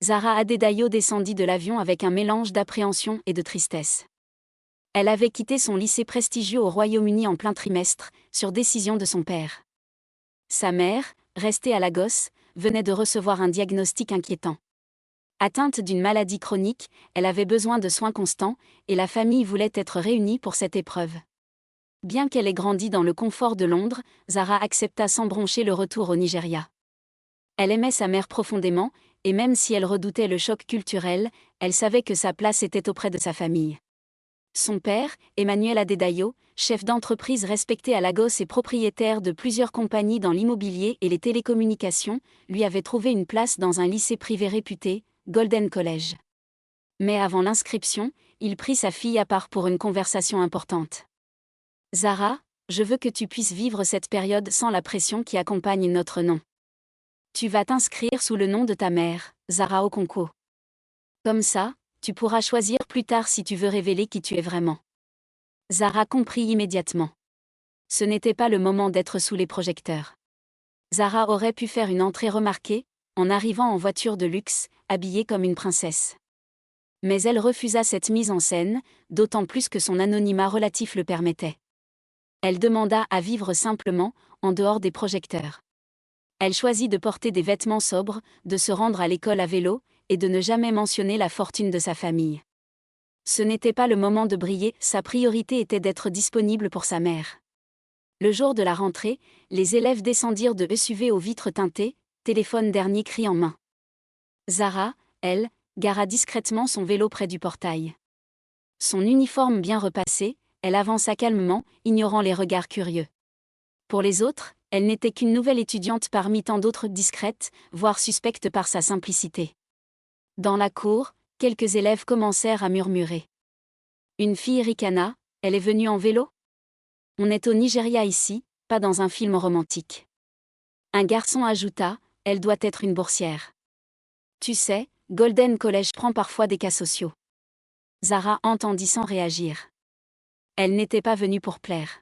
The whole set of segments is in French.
Zahra Adedayo descendit de l'avion avec un mélange d'appréhension et de tristesse. Elle avait quitté son lycée prestigieux au Royaume-Uni en plein trimestre, sur décision de son père. Sa mère, restée à Lagos, venait de recevoir un diagnostic inquiétant. Atteinte d'une maladie chronique, elle avait besoin de soins constants, et la famille voulait être réunie pour cette épreuve. Bien qu'elle ait grandi dans le confort de Londres, Zahra accepta sans broncher le retour au Nigeria. Elle aimait sa mère profondément, et même si elle redoutait le choc culturel, elle savait que sa place était auprès de sa famille. Son père, Emmanuel Adedayo, chef d'entreprise respecté à Lagos et propriétaire de plusieurs compagnies dans l'immobilier et les télécommunications, lui avait trouvé une place dans un lycée privé réputé, Golden College. Mais avant l'inscription, il prit sa fille à part pour une conversation importante. « Zahra, je veux que tu puisses vivre cette période sans la pression qui accompagne notre nom. Tu vas t'inscrire sous le nom de ta mère, Zahra Okonkwo. Comme ça, tu pourras choisir plus tard si tu veux révéler qui tu es vraiment. » Zahra comprit immédiatement. Ce n'était pas le moment d'être sous les projecteurs. Zahra aurait pu faire une entrée remarquée, en arrivant en voiture de luxe, habillée comme une princesse. Mais elle refusa cette mise en scène, d'autant plus que son anonymat relatif le permettait. Elle demanda à vivre simplement, en dehors des projecteurs. Elle choisit de porter des vêtements sobres, de se rendre à l'école à vélo, et de ne jamais mentionner la fortune de sa famille. Ce n'était pas le moment de briller, sa priorité était d'être disponible pour sa mère. Le jour de la rentrée, les élèves descendirent de SUV aux vitres teintées, téléphone dernier cri en main. Zahra, elle, gara discrètement son vélo près du portail. Son uniforme bien repassé, elle avança calmement, ignorant les regards curieux. Pour les autres, elle n'était qu'une nouvelle étudiante parmi tant d'autres discrètes, voire suspectes par sa simplicité. Dans la cour, quelques élèves commencèrent à murmurer. Une fille ricana, elle est venue en vélo ? On est au Nigeria ici, pas dans un film romantique. Un garçon ajouta, elle doit être une boursière. Tu sais, Golden College prend parfois des cas sociaux. Zahra entendit sans réagir. Elle n'était pas venue pour plaire.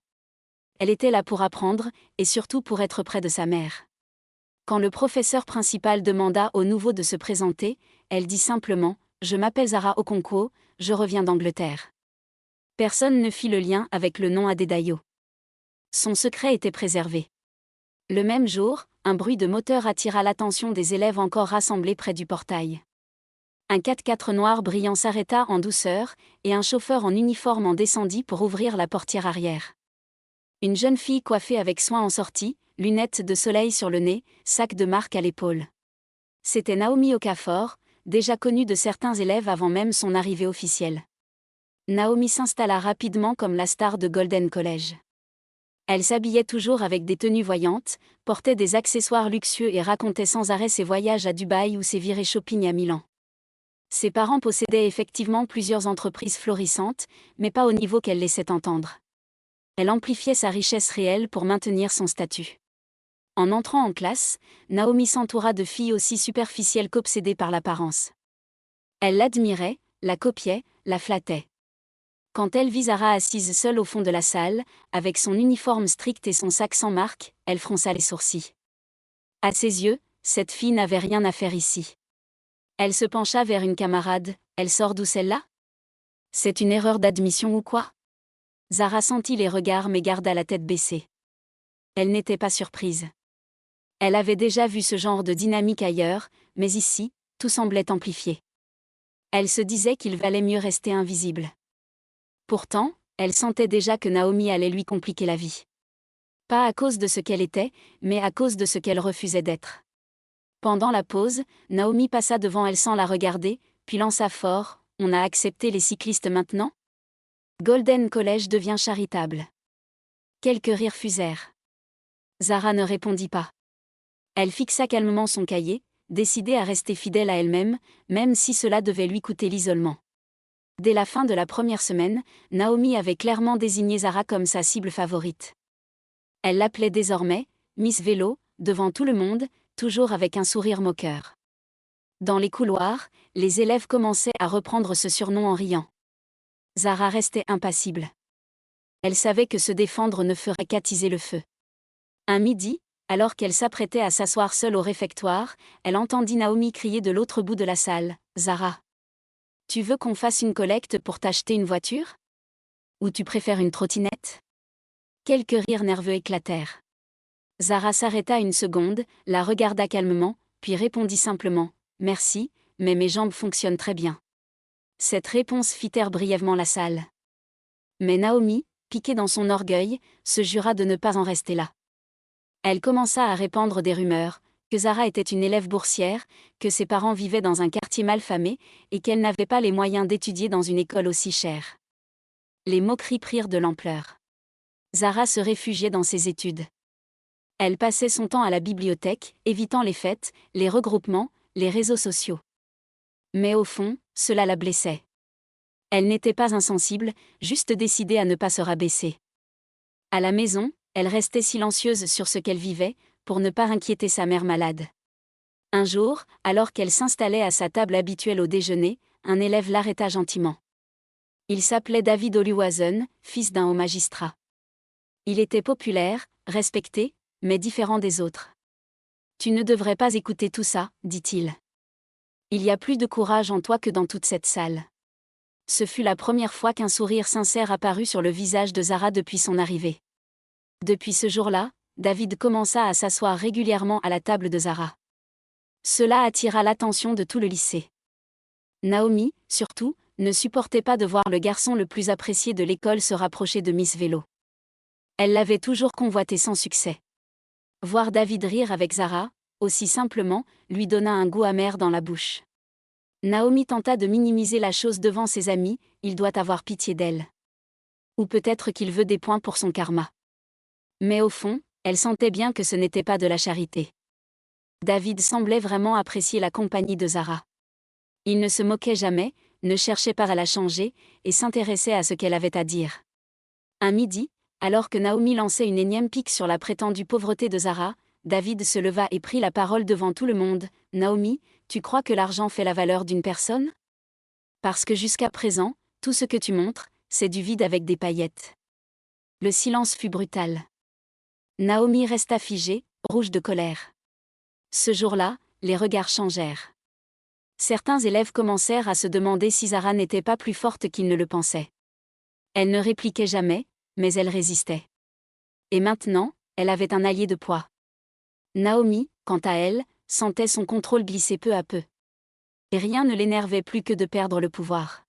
Elle était là pour apprendre, et surtout pour être près de sa mère. Quand le professeur principal demanda au nouveau de se présenter, elle dit simplement « Je m'appelle Zahra Okonkwo, je reviens d'Angleterre ». Personne ne fit le lien avec le nom Adedayo. Son secret était préservé. Le même jour, un bruit de moteur attira l'attention des élèves encore rassemblés près du portail. Un 4x4 noir brillant s'arrêta en douceur, et un chauffeur en uniforme en descendit pour ouvrir la portière arrière. Une jeune fille coiffée avec soin en sortit, lunettes de soleil sur le nez, sac de marque à l'épaule. C'était Naomi Okafor, déjà connue de certains élèves avant même son arrivée officielle. Naomi s'installa rapidement comme la star de Golden College. Elle s'habillait toujours avec des tenues voyantes, portait des accessoires luxueux et racontait sans arrêt ses voyages à Dubaï ou ses virées shopping à Milan. Ses parents possédaient effectivement plusieurs entreprises florissantes, mais pas au niveau qu'elle laissait entendre. Elle amplifiait sa richesse réelle pour maintenir son statut. En entrant en classe, Naomi s'entoura de filles aussi superficielles qu'obsédées par l'apparence. Elle l'admirait, la copiait, la flattait. Quand elle vit Zahra assise seule au fond de la salle, avec son uniforme strict et son sac sans marque, elle fronça les sourcils. À ses yeux, cette fille n'avait rien à faire ici. Elle se pencha vers une camarade, « Elle sort d'où celle-là ? C'est une erreur d'admission ou quoi ?» Zahra sentit les regards mais garda la tête baissée. Elle n'était pas surprise. Elle avait déjà vu ce genre de dynamique ailleurs, mais ici, tout semblait amplifié. Elle se disait qu'il valait mieux rester invisible. Pourtant, elle sentait déjà que Naomi allait lui compliquer la vie. Pas à cause de ce qu'elle était, mais à cause de ce qu'elle refusait d'être. Pendant la pause, Naomi passa devant elle sans la regarder, puis lança fort, « On a accepté les cyclistes maintenant ? Golden College devient charitable. » Quelques rires fusèrent. Zahra ne répondit pas. Elle fixa calmement son cahier, décidée à rester fidèle à elle-même, même si cela devait lui coûter l'isolement. Dès la fin de la première semaine, Naomi avait clairement désigné Zahra comme sa cible favorite. Elle l'appelait désormais « Miss Vélo », devant tout le monde, toujours avec un sourire moqueur. Dans les couloirs, les élèves commençaient à reprendre ce surnom en riant. Zahra restait impassible. Elle savait que se défendre ne ferait qu'attiser le feu. Un midi, Alors qu'elle s'apprêtait à s'asseoir seule au réfectoire, elle entendit Naomi crier de l'autre bout de la salle, « Zara, tu veux qu'on fasse une collecte pour t'acheter une voiture? Ou tu préfères une trottinette ?» Quelques rires nerveux éclatèrent. Zara s'arrêta une seconde, la regarda calmement, puis répondit simplement, « Merci, mais mes jambes fonctionnent très bien. » Cette réponse fit taire brièvement la salle. Mais Naomi, piquée dans son orgueil, se jura de ne pas en rester là. Elle commença à répandre des rumeurs, que Zara était une élève boursière, que ses parents vivaient dans un quartier malfamé, et qu'elle n'avait pas les moyens d'étudier dans une école aussi chère. Les moqueries prirent de l'ampleur. Zara se réfugiait dans ses études. Elle passait son temps à la bibliothèque, évitant les fêtes, les regroupements, les réseaux sociaux. Mais au fond, cela la blessait. Elle n'était pas insensible, juste décidée à ne pas se rabaisser. À la maison, elle restait silencieuse sur ce qu'elle vivait, pour ne pas inquiéter sa mère malade. Un jour, alors qu'elle s'installait à sa table habituelle au déjeuner, un élève l'arrêta gentiment. Il s'appelait David Oluwazen, fils d'un haut magistrat. Il était populaire, respecté, mais différent des autres. « Tu ne devrais pas écouter tout ça, dit-il. Il y a plus de courage en toi que dans toute cette salle. » Ce fut la première fois qu'un sourire sincère apparut sur le visage de Zara depuis son arrivée. Depuis ce jour-là, David commença à s'asseoir régulièrement à la table de Zara. Cela attira l'attention de tout le lycée. Naomi, surtout, ne supportait pas de voir le garçon le plus apprécié de l'école se rapprocher de Miss Vélo. Elle l'avait toujours convoité sans succès. Voir David rire avec Zara, aussi simplement, lui donna un goût amer dans la bouche. Naomi tenta de minimiser la chose devant ses amis, il doit avoir pitié d'elle. Ou peut-être qu'il veut des points pour son karma. Mais au fond, elle sentait bien que ce n'était pas de la charité. David semblait vraiment apprécier la compagnie de Zara. Il ne se moquait jamais, ne cherchait pas à la changer, et s'intéressait à ce qu'elle avait à dire. Un midi, alors que Naomi lançait une énième pique sur la prétendue pauvreté de Zara, David se leva et prit la parole devant tout le monde. « Naomi, tu crois que l'argent fait la valeur d'une personne? Parce que jusqu'à présent, tout ce que tu montres, c'est du vide avec des paillettes. » Le silence fut brutal. Naomi resta figée, rouge de colère. Ce jour-là, les regards changèrent. Certains élèves commencèrent à se demander si Zara n'était pas plus forte qu'ils ne le pensaient. Elle ne répliquait jamais, mais elle résistait. Et maintenant, elle avait un allié de poids. Naomi, quant à elle, sentait son contrôle glisser peu à peu. Et rien ne l'énervait plus que de perdre le pouvoir.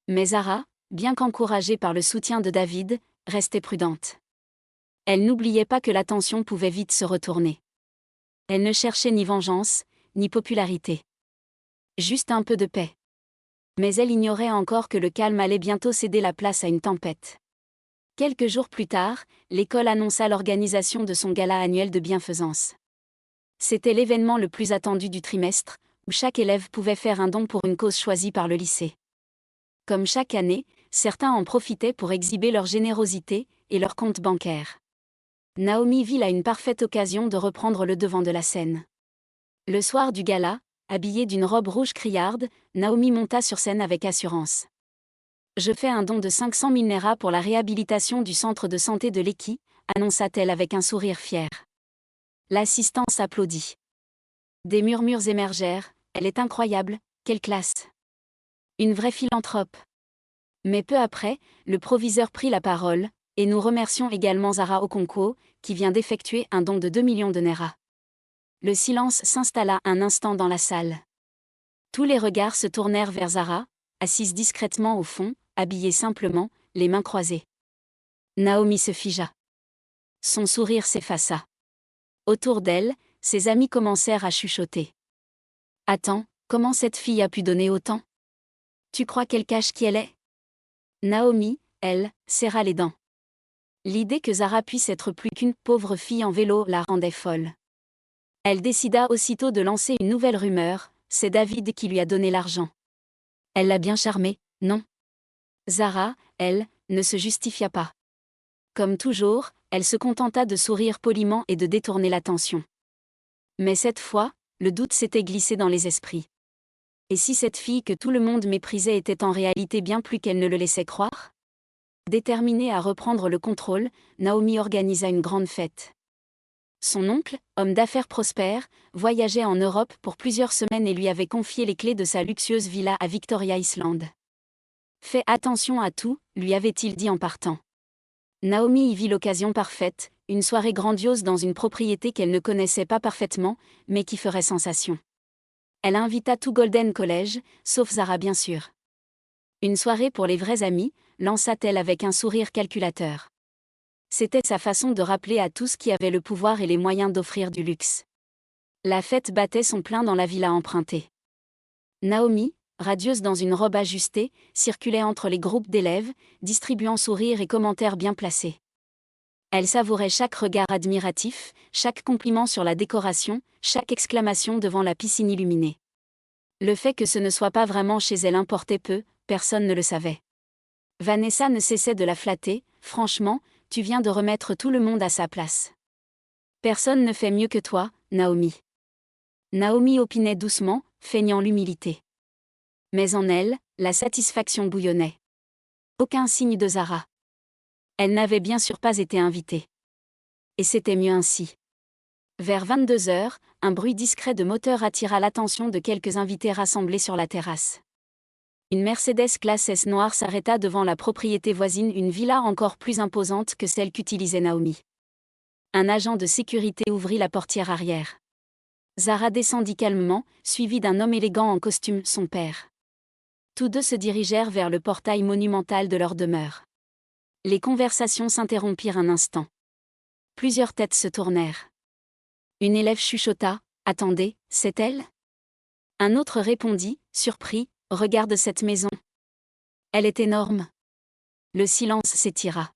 Mais Zara, bien qu'encouragée par le soutien de David, restait prudente. Elle n'oubliait pas que l'attention pouvait vite se retourner. Elle ne cherchait ni vengeance, ni popularité. Juste un peu de paix. Mais elle ignorait encore que le calme allait bientôt céder la place à une tempête. Quelques jours plus tard, l'école annonça l'organisation de son gala annuel de bienfaisance. C'était l'événement le plus attendu du trimestre, où chaque élève pouvait faire un don pour une cause choisie par le lycée. Comme chaque année, certains en profitaient pour exhiber leur générosité et leur compte bancaire. Naomi vit là une parfaite occasion de reprendre le devant de la scène. Le soir du gala, habillée d'une robe rouge criarde, Naomi monta sur scène avec assurance. « Je fais un don de 500 000 Naira pour la réhabilitation du centre de santé de Lekki », annonça-t-elle avec un sourire fier. L'assistance applaudit. Des murmures émergèrent, « Elle est incroyable, quelle classe ! Une vraie philanthrope !» Mais peu après, le proviseur prit la parole, et nous remercions également Zara Okonkwo, qui vient d'effectuer un don de 2 millions de Naira. Le silence s'installa un instant dans la salle. Tous les regards se tournèrent vers Zara, assise discrètement au fond, habillée simplement, les mains croisées. Naomi se figea. Son sourire s'effaça. Autour d'elle, ses amis commencèrent à chuchoter. « Attends, comment cette fille a pu donner autant? Tu crois qu'elle cache qui elle est ?» Naomi, elle, serra les dents. L'idée que Zara puisse être plus qu'une pauvre fille en vélo la rendait folle. Elle décida aussitôt de lancer une nouvelle rumeur, c'est David qui lui a donné l'argent. Elle l'a bien charmé, non? Zara, elle, ne se justifia pas. Comme toujours, elle se contenta de sourire poliment et de détourner l'attention. Mais cette fois, le doute s'était glissé dans les esprits. Et si cette fille que tout le monde méprisait était en réalité bien plus qu'elle ne le laissait croire? Déterminée à reprendre le contrôle, Naomi organisa une grande fête. Son oncle, homme d'affaires prospère, voyageait en Europe pour plusieurs semaines et lui avait confié les clés de sa luxueuse villa à Victoria Island. Fais attention à tout, lui avait-il dit en partant. Naomi y vit l'occasion parfaite, une soirée grandiose dans une propriété qu'elle ne connaissait pas parfaitement, mais qui ferait sensation. Elle invita tout Golden College, sauf Zara bien sûr. Une soirée pour les vrais amis, lança-t-elle avec un sourire calculateur. C'était sa façon de rappeler à tous qui avaient le pouvoir et les moyens d'offrir du luxe. La fête battait son plein dans la villa empruntée. Naomi, radieuse dans une robe ajustée, circulait entre les groupes d'élèves, distribuant sourires et commentaires bien placés. Elle savourait chaque regard admiratif, chaque compliment sur la décoration, chaque exclamation devant la piscine illuminée. Le fait que ce ne soit pas vraiment chez elle importait peu, personne ne le savait. Vanessa ne cessait de la flatter, franchement, tu viens de remettre tout le monde à sa place. Personne ne fait mieux que toi, Naomi. Naomi opinait doucement, feignant l'humilité. Mais en elle, la satisfaction bouillonnait. Aucun signe de Zara. Elle n'avait bien sûr pas été invitée. Et c'était mieux ainsi. Vers 22h, un bruit discret de moteur attira l'attention de quelques invités rassemblés sur la terrasse. Une Mercedes classe S noire s'arrêta devant la propriété voisine, une villa encore plus imposante que celle qu'utilisait Naomi. Un agent de sécurité ouvrit la portière arrière. Zara descendit calmement, suivie d'un homme élégant en costume, son père. Tous deux se dirigèrent vers le portail monumental de leur demeure. Les conversations s'interrompirent un instant. Plusieurs têtes se tournèrent. Une élève chuchota, « Attendez, c'est elle ?» Un autre répondit, surpris, « Regarde cette maison. Elle est énorme. » Le silence s'étira.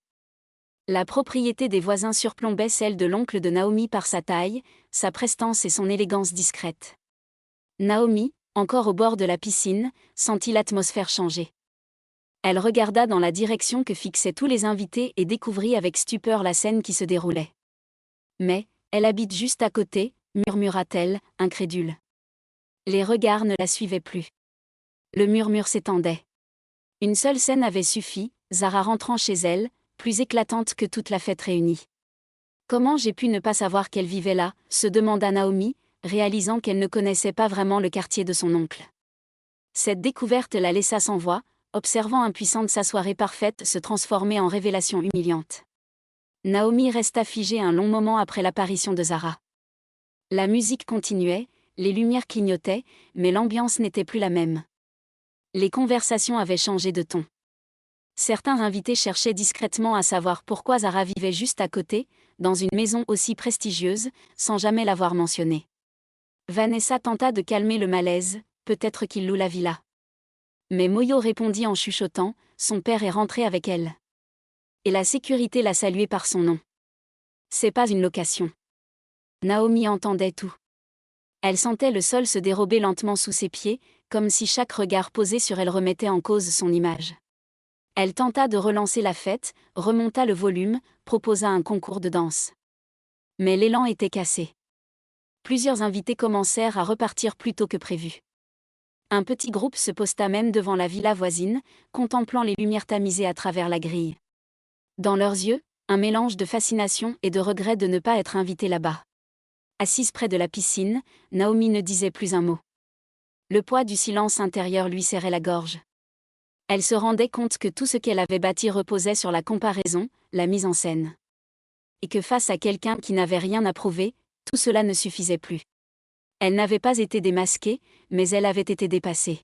La propriété des voisins surplombait celle de l'oncle de Naomi par sa taille, sa prestance et son élégance discrète. Naomi, encore au bord de la piscine, sentit l'atmosphère changer. Elle regarda dans la direction que fixaient tous les invités et découvrit avec stupeur la scène qui se déroulait. « Mais, elle habite juste à côté », murmura-t-elle, incrédule. Les regards ne la suivaient plus. Le murmure s'étendait. Une seule scène avait suffi, Zara rentrant chez elle, plus éclatante que toute la fête réunie. Comment j'ai pu ne pas savoir qu'elle vivait là, se demanda Naomi, réalisant qu'elle ne connaissait pas vraiment le quartier de son oncle. Cette découverte la laissa sans voix, observant impuissante sa soirée parfaite se transformer en révélation humiliante. Naomi resta figée un long moment après l'apparition de Zara. La musique continuait, les lumières clignotaient, mais l'ambiance n'était plus la même. Les conversations avaient changé de ton. Certains invités cherchaient discrètement à savoir pourquoi Zara vivait juste à côté, dans une maison aussi prestigieuse, sans jamais l'avoir mentionnée. Vanessa tenta de calmer le malaise, peut-être qu'il loue la villa. Mais Moyo répondit en chuchotant, son père est rentré avec elle. Et la sécurité l'a salué par son nom. C'est pas une location. Naomi entendait tout. Elle sentait le sol se dérober lentement sous ses pieds, comme si chaque regard posé sur elle remettait en cause son image. Elle tenta de relancer la fête, remonta le volume, proposa un concours de danse. Mais l'élan était cassé. Plusieurs invités commencèrent à repartir plus tôt que prévu. Un petit groupe se posta même devant la villa voisine, contemplant les lumières tamisées à travers la grille. Dans leurs yeux, un mélange de fascination et de regret de ne pas être invitée là-bas. Assise près de la piscine, Naomi ne disait plus un mot. Le poids du silence intérieur lui serrait la gorge. Elle se rendait compte que tout ce qu'elle avait bâti reposait sur la comparaison, la mise en scène. Et que face à quelqu'un qui n'avait rien à prouver, tout cela ne suffisait plus. Elle n'avait pas été démasquée, mais elle avait été dépassée.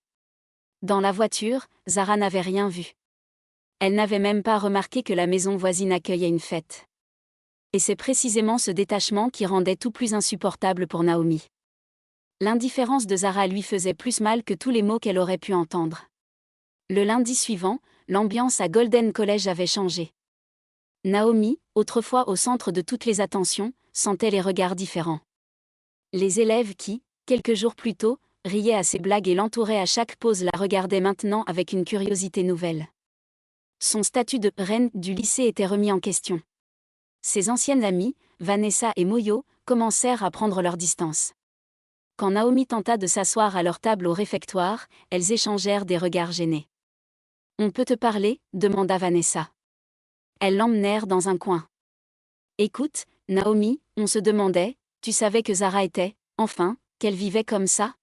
Dans la voiture, Zara n'avait rien vu. Elle n'avait même pas remarqué que la maison voisine accueillait une fête. Et c'est précisément ce détachement qui rendait tout plus insupportable pour Naomi. L'indifférence de Zara lui faisait plus mal que tous les mots qu'elle aurait pu entendre. Le lundi suivant, l'ambiance à Golden College avait changé. Naomi, autrefois au centre de toutes les attentions, sentait les regards différents. Les élèves qui, quelques jours plus tôt, riaient à ses blagues et l'entouraient à chaque pause la regardaient maintenant avec une curiosité nouvelle. Son statut de « reine » du lycée était remis en question. Ses anciennes amies, Vanessa et Moyo, commencèrent à prendre leur distance. Quand Naomi tenta de s'asseoir à leur table au réfectoire, elles échangèrent des regards gênés. « On peut te parler ?» demanda Vanessa. Elles l'emmenèrent dans un coin. « Écoute, Naomi, On se demandait, tu savais que Zara était, enfin, qu'elle vivait comme ça?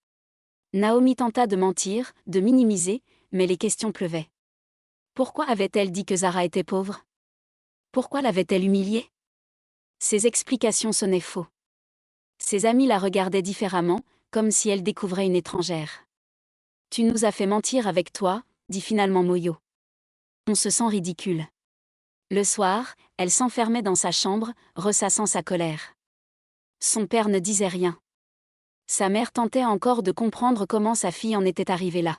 Naomi tenta de mentir, de minimiser, mais les questions pleuvaient. Pourquoi avait-elle dit que Zara était pauvre? Pourquoi l'avait-elle humiliée? Ses explications sonnaient faux. Ses amis la regardaient différemment, comme si elle découvrait une étrangère. Tu nous as fait mentir avec toi, dit finalement Moyo. On se sent ridicule. Le soir, elle s'enfermait dans sa chambre, ressassant sa colère. Son père ne disait rien. Sa mère tentait encore de comprendre comment sa fille en était arrivée là.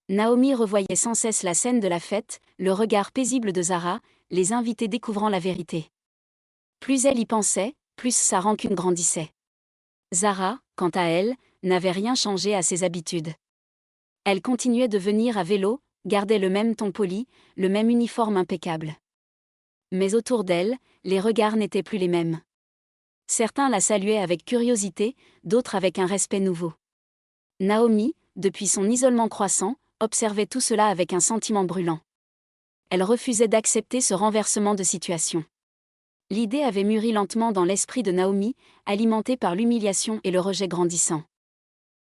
Naomi revoyait sans cesse la scène de la fête, le regard paisible de Zara, les invités découvrant la vérité. Plus elle y pensait, plus sa rancune grandissait. Zara, quant à elle, n'avait rien changé à ses habitudes. Elle continuait de venir à vélo, gardait le même ton poli, le même uniforme impeccable. Mais autour d'elle, les regards n'étaient plus les mêmes. Certains la saluaient avec curiosité, d'autres avec un respect nouveau. Naomi, depuis son isolement croissant, observait tout cela avec un sentiment brûlant. Elle refusait d'accepter ce renversement de situation. L'idée avait mûri lentement dans l'esprit de Naomi, alimentée par l'humiliation et le rejet grandissant.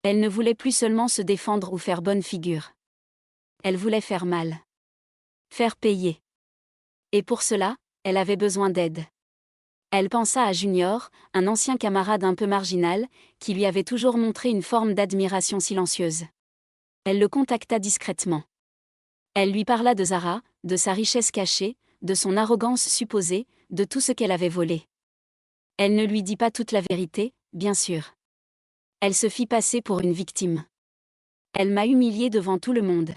Elle ne voulait plus seulement se défendre ou faire bonne figure. Elle voulait faire mal. Faire payer. Et pour cela, elle avait besoin d'aide. Elle pensa à Junior, un ancien camarade un peu marginal, qui lui avait toujours montré une forme d'admiration silencieuse. Elle le contacta discrètement. Elle lui parla de Zara, de sa richesse cachée, de son arrogance supposée, de tout ce qu'elle avait volé. Elle ne lui dit pas toute la vérité, bien sûr. Elle se fit passer pour une victime. Elle m'a humiliée devant tout le monde.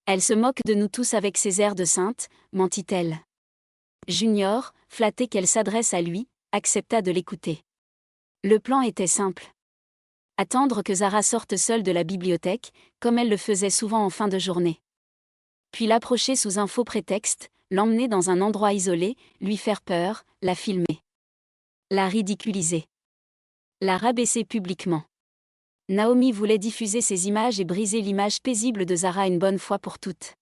Elle se moque de nous tous avec ses airs de sainte, mentit-elle. Junior, flatté qu'elle s'adresse à lui, accepta de l'écouter. Le plan était simple. Attendre que Zara sorte seule de la bibliothèque, comme elle le faisait souvent en fin de journée. Puis l'approcher sous un faux prétexte, l'emmener dans un endroit isolé, lui faire peur, la filmer. La ridiculiser. La rabaisser publiquement. Naomi voulait diffuser ces images et briser l'image paisible de Zara une bonne fois pour toutes.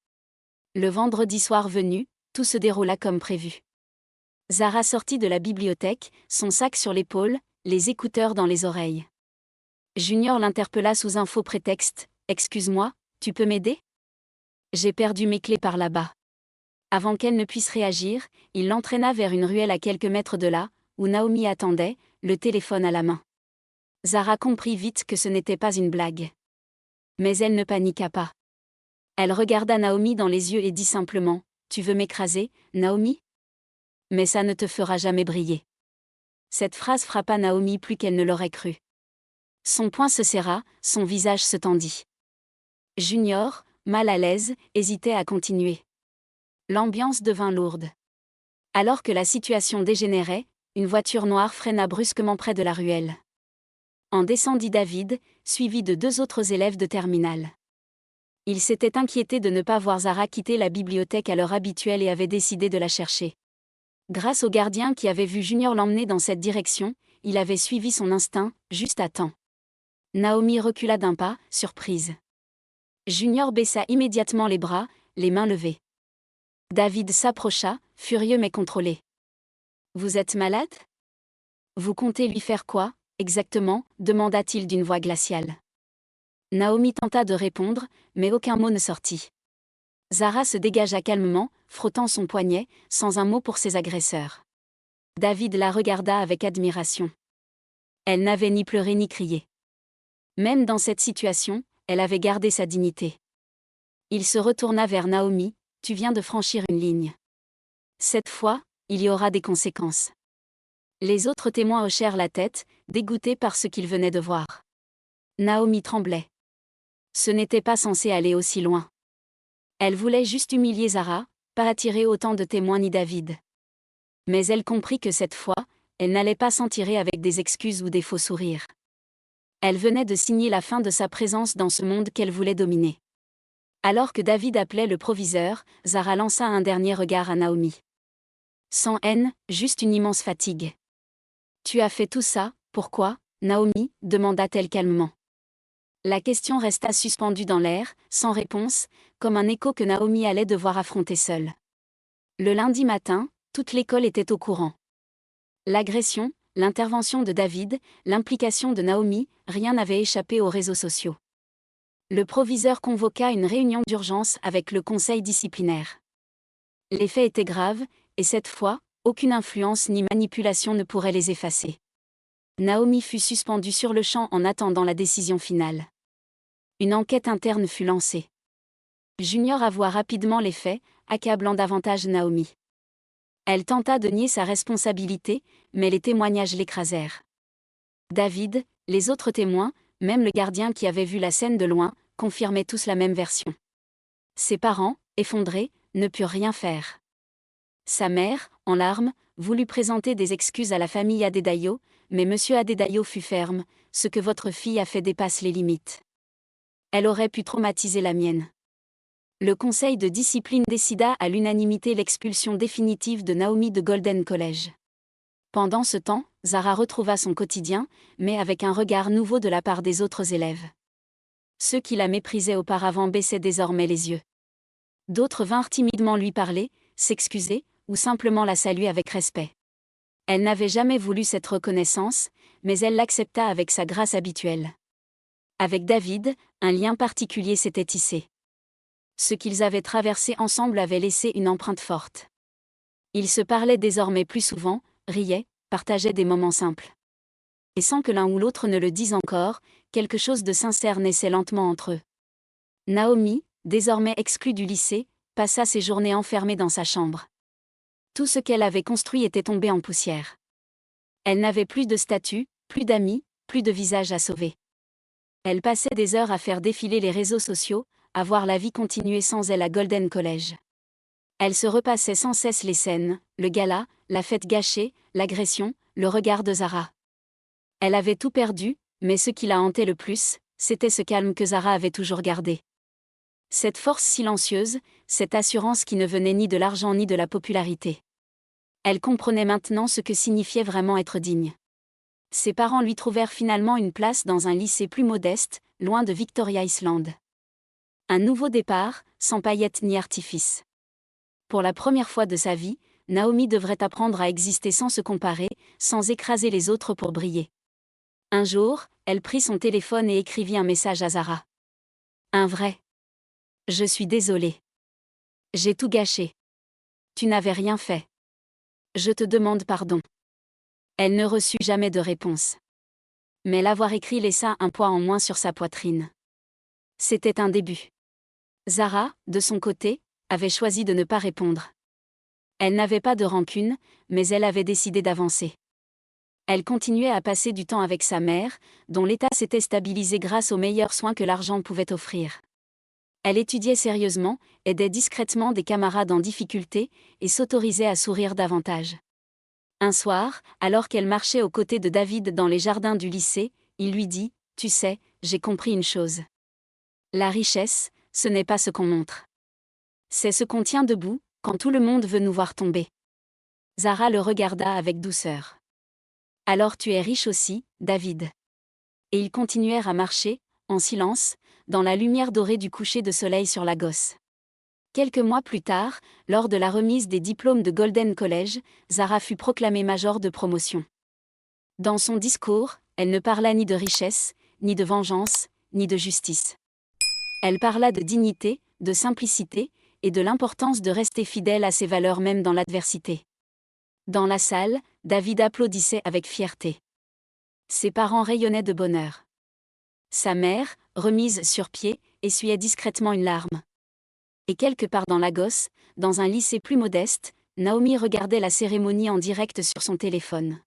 Le vendredi soir venu, tout se déroula comme prévu. Zara sortit de la bibliothèque, son sac sur l'épaule, les écouteurs dans les oreilles. Junior l'interpella sous un faux prétexte. « Excuse-moi, tu peux m'aider ? J'ai perdu mes clés par là-bas. » Avant qu'elle ne puisse réagir, il l'entraîna vers une ruelle à quelques mètres de là, où Naomi attendait, le téléphone à la main. Zara comprit vite que ce n'était pas une blague. Mais elle ne paniqua pas. Elle regarda Naomi dans les yeux et dit simplement « Tu veux m'écraser, Naomi ? Mais ça ne te fera jamais briller. » Cette phrase frappa Naomi plus qu'elle ne l'aurait cru. Son poing se serra, son visage se tendit. Junior, mal à l'aise, hésitait à continuer. L'ambiance devint lourde. Alors que la situation dégénérait, une voiture noire freina brusquement près de la ruelle. En descendit David, suivi de 2 autres élèves de terminale. Il s'était inquiété de ne pas voir Zara quitter la bibliothèque à l'heure habituelle et avait décidé de la chercher. Grâce au gardien qui avait vu Junior l'emmener dans cette direction, il avait suivi son instinct, juste à temps. Naomi recula d'un pas, surprise. Junior baissa immédiatement les bras, les mains levées. David s'approcha, furieux mais contrôlé. « Vous êtes malade ? Vous comptez lui faire quoi, exactement ? Demanda-t-il d'une voix glaciale. Naomi tenta de répondre, mais aucun mot ne sortit. Zara se dégagea calmement, frottant son poignet, sans un mot pour ses agresseurs. David la regarda avec admiration. Elle n'avait ni pleuré ni crié. Même dans cette situation, elle avait gardé sa dignité. Il se retourna vers Naomi. « Tu viens de franchir une ligne. Cette fois, il y aura des conséquences. » Les autres témoins hochèrent la tête, dégoûtés par ce qu'ils venaient de voir. Naomi tremblait. Ce n'était pas censé aller aussi loin. Elle voulait juste humilier Zara, pas attirer autant de témoins ni David. Mais elle comprit que cette fois, elle n'allait pas s'en tirer avec des excuses ou des faux sourires. Elle venait de signer la fin de sa présence dans ce monde qu'elle voulait dominer. Alors que David appelait le proviseur, Zara lança un dernier regard à Naomi. Sans haine, juste une immense fatigue. « Tu as fait tout ça, pourquoi, Naomi ? » demanda-t-elle calmement. La question resta suspendue dans l'air, sans réponse, comme un écho que Naomi allait devoir affronter seule. Le lundi matin, toute l'école était au courant. L'agression, l'intervention de David, l'implication de Naomi, rien n'avait échappé aux réseaux sociaux. Le proviseur convoqua une réunion d'urgence avec le conseil disciplinaire. Les faits étaient graves, et cette fois, aucune influence ni manipulation ne pourrait les effacer. Naomi fut suspendue sur le champ en attendant la décision finale. Une enquête interne fut lancée. Junior avoua rapidement les faits, accablant davantage Naomi. Elle tenta de nier sa responsabilité, mais les témoignages l'écrasèrent. David, les autres témoins, même le gardien qui avait vu la scène de loin, confirmaient tous la même version. Ses parents, effondrés, ne purent rien faire. Sa mère, en larmes, voulut présenter des excuses à la famille Adedayo, mais M. Adedayo fut ferme, « Ce que votre fille a fait dépasse les limites. Elle aurait pu traumatiser la mienne. » Le conseil de discipline décida à l'unanimité l'expulsion définitive de Naomi de Golden College. Pendant ce temps, Zara retrouva son quotidien, mais avec un regard nouveau de la part des autres élèves. Ceux qui la méprisaient auparavant baissaient désormais les yeux. D'autres vinrent timidement lui parler, s'excuser, ou simplement la saluer avec respect. Elle n'avait jamais voulu cette reconnaissance, mais elle l'accepta avec sa grâce habituelle. Avec David, un lien particulier s'était tissé. Ce qu'ils avaient traversé ensemble avait laissé une empreinte forte. Ils se parlaient désormais plus souvent, riaient, partageaient des moments simples. Et sans que l'un ou l'autre ne le dise encore, quelque chose de sincère naissait lentement entre eux. Naomi, désormais exclue du lycée, passa ses journées enfermée dans sa chambre. Tout ce qu'elle avait construit était tombé en poussière. Elle n'avait plus de statut, plus d'amis, plus de visage à sauver. Elle passait des heures à faire défiler les réseaux sociaux, à voir la vie continuer sans elle à Golden College. Elle se repassait sans cesse les scènes, le gala, la fête gâchée, l'agression, le regard de Zara. Elle avait tout perdu, mais ce qui la hantait le plus, c'était ce calme que Zara avait toujours gardé. Cette force silencieuse, cette assurance qui ne venait ni de l'argent ni de la popularité. Elle comprenait maintenant ce que signifiait vraiment être digne. Ses parents lui trouvèrent finalement une place dans un lycée plus modeste, loin de Victoria Island. Un nouveau départ, sans paillettes ni artifices. Pour la première fois de sa vie, Naomi devrait apprendre à exister sans se comparer, sans écraser les autres pour briller. Un jour, elle prit son téléphone et écrivit un message à Zara. Un vrai. Je suis désolée. J'ai tout gâché. Tu n'avais rien fait. Je te demande pardon. Elle ne reçut jamais de réponse. Mais l'avoir écrit laissa un poids en moins sur sa poitrine. C'était un début. Zara, de son côté, avait choisi de ne pas répondre. Elle n'avait pas de rancune, mais elle avait décidé d'avancer. Elle continuait à passer du temps avec sa mère, dont l'état s'était stabilisé grâce aux meilleurs soins que l'argent pouvait offrir. Elle étudiait sérieusement, aidait discrètement des camarades en difficulté, et s'autorisait à sourire davantage. Un soir, alors qu'elle marchait aux côtés de David dans les jardins du lycée, il lui dit « Tu sais, j'ai compris une chose. La richesse, ce n'est pas ce qu'on montre. C'est ce qu'on tient debout, quand tout le monde veut nous voir tomber. » Zara le regarda avec douceur. « Alors tu es riche aussi, David. » Et ils continuèrent à marcher, en silence, dans la lumière dorée du coucher de soleil sur la Gosse. Quelques mois plus tard, lors de la remise des diplômes de Golden College, Zara fut proclamée major de promotion. Dans son discours, elle ne parla ni de richesse, ni de vengeance, ni de justice. Elle parla de dignité, de simplicité, et de l'importance de rester fidèle à ses valeurs même dans l'adversité. Dans la salle, David applaudissait avec fierté. Ses parents rayonnaient de bonheur. Sa mère, remise sur pied, essuyait discrètement une larme. Et quelque part dans la Gosse, dans un lycée plus modeste, Naomi regardait la cérémonie en direct sur son téléphone.